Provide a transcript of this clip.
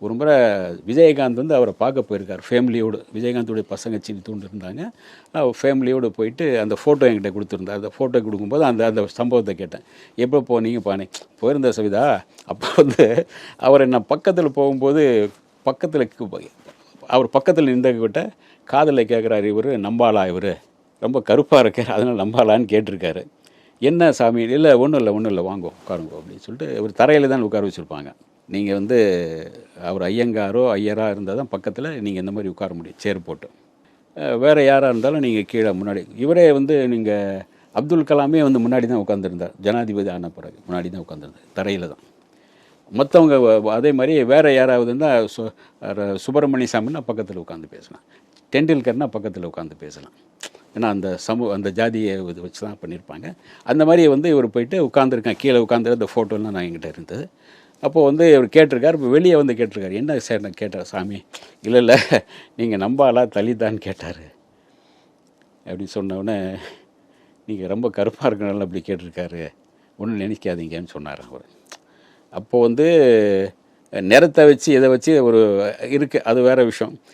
ஒரு முறை விஜயகாந்த் வந்து அவரை பார்க்க போயிருக்கார் ஃபேமிலியோடு. விஜயகாந்தோடைய பசங்க தூண்டு இருந்தாங்க. ஃபேமிலியோடு போயிட்டு அந்த ஃபோட்டோ என்கிட்ட கொடுத்துருந்தார். அந்த ஃபோட்டோ கொடுக்கும்போது அந்த அந்த சம்பவத்தை கேட்டேன். எப்போ போனீங்க பானே போயிருந்த சவிதா. அப்போ வந்து அவர் என்ன பக்கத்தில் போகும்போது பக்கத்தில் அவர் பக்கத்தில் நின்றக்கிட்ட காதில் கேட்குறாரு, இவர் நம்பாளா, இவர் ரொம்ப கருப்பாக இருக்கார், அதனால் நம்பாளான்னு கேட்டிருக்காரு. என்ன சாமி, இல்லை ஒன்றும் இல்லை வாங்கோ உட்காருங்கோ அப்படின்னு சொல்லிட்டு ஒரு தரையில் தான் உட்கார வச்சுருப்பாங்க. நீங்கள் வந்து அவர் ஐயங்காரோ ஐயராக இருந்தால் தான் பக்கத்தில் நீங்கள் இந்த மாதிரி உட்கார முடியும் சேர் போட்டு. வேறு யாராக இருந்தாலும் நீங்கள் கீழே முன்னாடி. இவரே வந்து நீங்கள் அப்துல் கலாமே வந்து முன்னாடி தான் உட்காந்துருந்தார். ஜனாதிபதி ஆன பிறகு முன்னாடி தான் உட்காந்துருந்தார், தரையில் தான். மற்றவங்க அதே மாதிரி வேறு யாராவது இருந்தால் சுப்பிரமணிய சாமின்னா பக்கத்தில் உட்காந்து பேசலாம், டெண்டுல்கர்னா பக்கத்தில் உட்காந்து பேசலாம். ஏன்னா அந்த அந்த ஜாதியை இது வச்சு தான் பண்ணியிருப்பாங்க. அந்த மாதிரி வந்து இவர் போயிட்டு உட்காந்துருக்கேன், கீழே உட்காந்து அந்த ஃபோட்டோலாம் நான் என்கிட்ட இருந்தது. அப்போது வந்து இவர் கேட்டிருக்கார். இப்போ வெளியே வந்து கேட்டிருக்காரு, என்ன சார் நான் கேட்டார் சாமி. இல்லை நீங்கள் நம்பாலா தலிதான்னு கேட்டார். அப்படி சொன்னோடனே நீங்கள் ரொம்ப கருப்பாக இருக்கனால அப்படி கேட்டிருக்காரு, ஒன்றும் நினைக்காதீங்கன்னு சொன்னார் அவர். அப்போது வந்து நிறத்தை வச்சு இதை வச்சு ஒரு இருக்குது, அது வேறு விஷயம்.